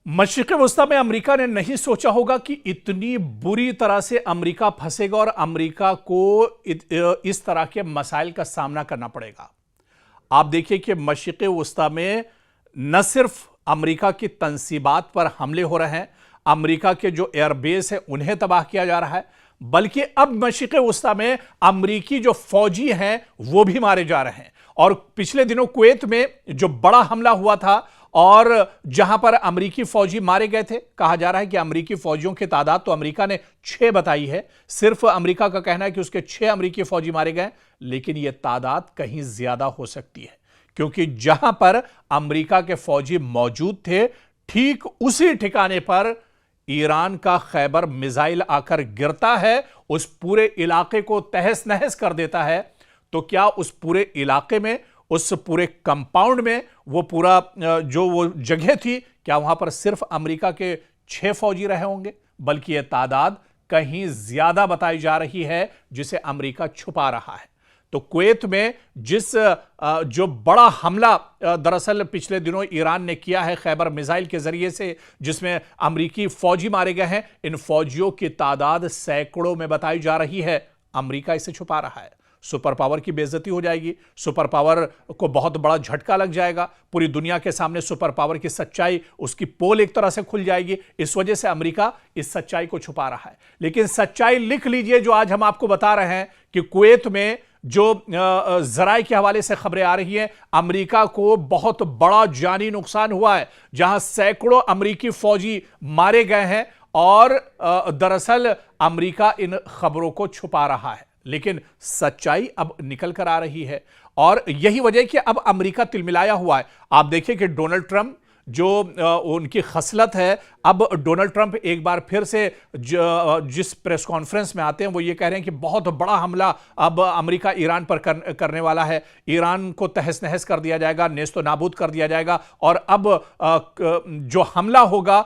मशरिक़ वस्ता में अमेरिका ने नहीं सोचा होगा कि इतनी बुरी तरह से अमेरिका फंसेगा और अमेरिका को इस तरह के मसाइल का सामना करना पड़ेगा। आप देखिए कि मशरिक़ वस्ता में न सिर्फ अमेरिका की तंसीबात पर हमले हो रहे हैं, अमेरिका के जो एयरबेस है उन्हें तबाह किया जा रहा है, बल्कि अब मशरिक़ वस्ता में अमेरिकी जो फौजी हैं वो भी मारे जा रहे हैं। और पिछले दिनों कुवैत में जो बड़ा हमला हुआ था और जहां पर अमेरिकी फौजी मारे गए थे, कहा जा रहा है कि अमेरिकी फौजियों की तादाद तो अमेरिका ने 6 बताई है। सिर्फ अमेरिका का कहना है कि उसके 6 अमेरिकी फौजी मारे गए, लेकिन यह तादाद कहीं ज्यादा हो सकती है, क्योंकि जहां पर अमेरिका के फौजी मौजूद थे ठीक उसी ठिकाने पर ईरान का खैबर मिसाइल आकर गिरता है, उस पूरे इलाके को तहस नहस कर देता है। तो क्या उस पूरे इलाके में, उस पूरे कंपाउंड में, वो पूरा जो वो जगह थी, क्या वहां पर सिर्फ अमेरिका के 6 फौजी रहे होंगे? बल्कि यह तादाद कहीं ज्यादा बताई जा रही है, जिसे अमेरिका छुपा रहा है। तो कुवैत में जो बड़ा हमला दरअसल पिछले दिनों ईरान ने किया है खैबर मिसाइल के जरिए से, जिसमें अमेरिकी फौजी मारे गए हैं, इन फौजियों की तादाद सैकड़ों में बताई जा रही है। अमेरिका इसे छुपा रहा है। सुपर पावर की बेइज्जती हो जाएगी, सुपर पावर को बहुत बड़ा झटका लग जाएगा, पूरी दुनिया के सामने सुपर पावर की सच्चाई, उसकी पोल एक तरह से खुल जाएगी। इस वजह से अमेरिका इस सच्चाई को छुपा रहा है। लेकिन सच्चाई लिख लीजिए जो आज हम आपको बता रहे हैं कि कुवैत में जो जराए के हवाले से खबरें आ रही हैं, अमेरिका को बहुत बड़ा जानी नुकसान हुआ है, जहां सैकड़ों अमेरिकी फौजी मारे गए हैं। और दरअसल अमेरिका इन खबरों को छुपा रहा है, लेकिन सच्चाई अब निकल कर आ रही है। और यही वजह है कि अब अमेरिका तिलमिलाया हुआ है। आप देखिए कि डोनाल्ड ट्रंप जो उनकी खसलत है, अब डोनाल्ड ट्रंप एक बार फिर से जिस प्रेस कॉन्फ्रेंस में आते हैं वो ये कह रहे हैं कि बहुत बड़ा हमला अब अमेरिका ईरान पर करने वाला है, ईरान को तहस नहस कर दिया जाएगा, नेस्तो नाबूद कर दिया जाएगा। और अब जो हमला होगा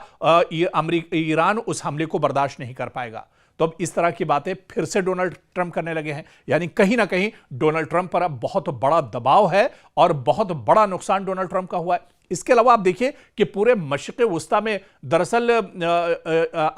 ईरान उस हमले को बर्दाश्त नहीं कर पाएगा। तो अब इस तरह की बातें फिर से डोनाल्ड ट्रंप करने लगे हैं, यानी कहीं ना कहीं डोनाल्ड ट्रंप पर अब बहुत बड़ा दबाव है और बहुत बड़ा नुकसान डोनाल्ड ट्रंप का हुआ है। इसके अलावा आप देखिए कि पूरे मशरिक़ वस्ता में दरअसल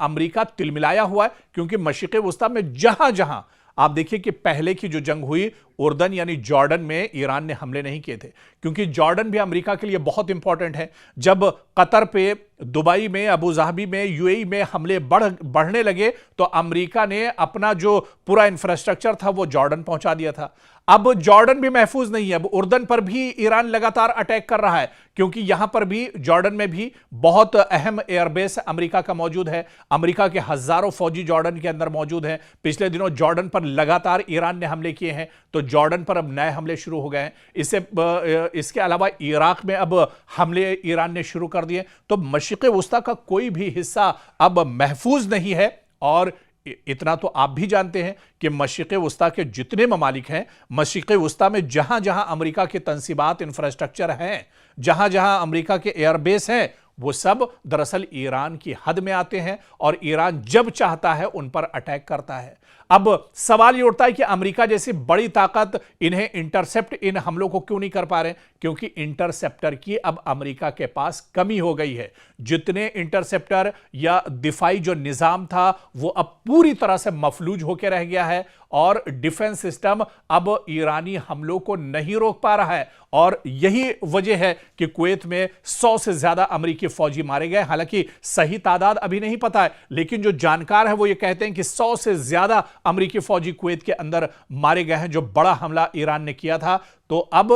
अमेरिका तिलमिलाया हुआ है, क्योंकि मशरिक़ वस्ता में जहां जहां आप देखिए कि पहले की जो जंग हुई उर्दन यानी जॉर्डन में ईरान ने हमले नहीं किए थे, क्योंकि जॉर्डन भी अमेरिका के लिए बहुत इंपॉर्टेंट है। जब कतर पे, दुबई में, अबू धाबी में, यूएई में हमले बढ़ने लगे तो अमेरिका ने अपना जो पूरा इंफ्रास्ट्रक्चर था वो जॉर्डन पहुंचा दिया था। अब जॉर्डन भी महफूज नहीं है, अब उर्दन पर भी ईरान लगातार अटैक कर रहा है, क्योंकि यहां पर भी जॉर्डन में भी बहुत अहम एयरबेस अमेरिका का मौजूद है। अमेरिका के हजारों फौजी जॉर्डन के अंदर मौजूद हैं। पिछले दिनों जॉर्डन पर लगातार ईरान ने हमले किए हैं, तो जॉर्डन पर अब नए हमले शुरू हो गए हैं। इसके अलावा इराक में अब हमले ईरान ने शुरू कर दिए। तो मशरिक़ वस्ता का कोई भी हिस्सा अब महफूज नहीं है। और इतना तो आप भी जानते हैं कि मशरिक़ वस्ता के जितने ममालिक हैं, मशरिक़ वस्ता में जहां जहां अमेरिका के तंसीबात, इंफ्रास्ट्रक्चर हैं, जहां जहां अमेरिका के एयरबेस हैं, वो सब दरअसल ईरान की हद में आते हैं और ईरान जब चाहता है उन पर अटैक करता है। अब सवाल ये उठता है कि अमेरिका जैसी बड़ी ताकत इन्हें इंटरसेप्ट, इन हमलों को क्यों नहीं कर पा रहे? क्योंकि इंटरसेप्टर की अब अमेरिका के पास कमी हो गई है। जितने इंटरसेप्टर या दिफाई जो निजाम था वो अब पूरी तरह से मफलूज होकर रह गया है और डिफेंस सिस्टम अब ईरानी हमलों को नहीं रोक पा रहा है। और यही वजह है कि कुवैत में 100 से ज्यादा अमेरिकी फौजी मारे गए। हालांकि सही तादाद अभी नहीं पता है, लेकिन जो जानकार है वो ये कहते हैं कि 100 से ज्यादा अमेरिकी फौजी कुवैत के अंदर मारे गए हैं, जो बड़ा हमला ईरान ने किया था। तो अब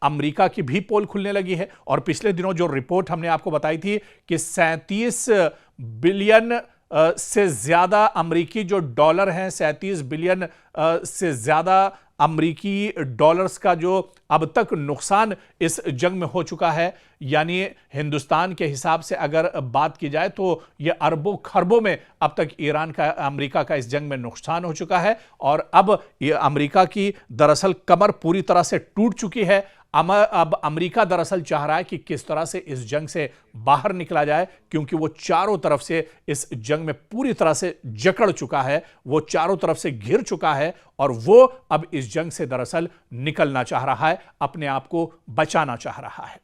अमेरिका की भी पोल खुलने लगी है। और पिछले दिनों जो रिपोर्ट हमने आपको बताई थी कि 37 बिलियन से ज्यादा अमेरिकी जो डॉलर हैं, 37 बिलियन से ज्यादा अमेरिकी डॉलर्स का जो अब तक नुकसान इस जंग में हो चुका है, यानी हिंदुस्तान के हिसाब से अगर बात की जाए तो यह अरबों खरबों में अब तक अमेरिका का इस जंग में नुकसान हो चुका है। और अब यह अमेरिका की दरअसल कमर पूरी तरह से टूट चुकी है। अब अमेरिका दरअसल चाह रहा है कि किस तरह से इस जंग से बाहर निकला जाए, क्योंकि वो चारों तरफ से इस जंग में पूरी तरह से जकड़ चुका है, वो चारों तरफ से घिर चुका है और वो अब इस जंग से दरअसल निकलना चाह रहा है, अपने आप को बचाना चाह रहा है।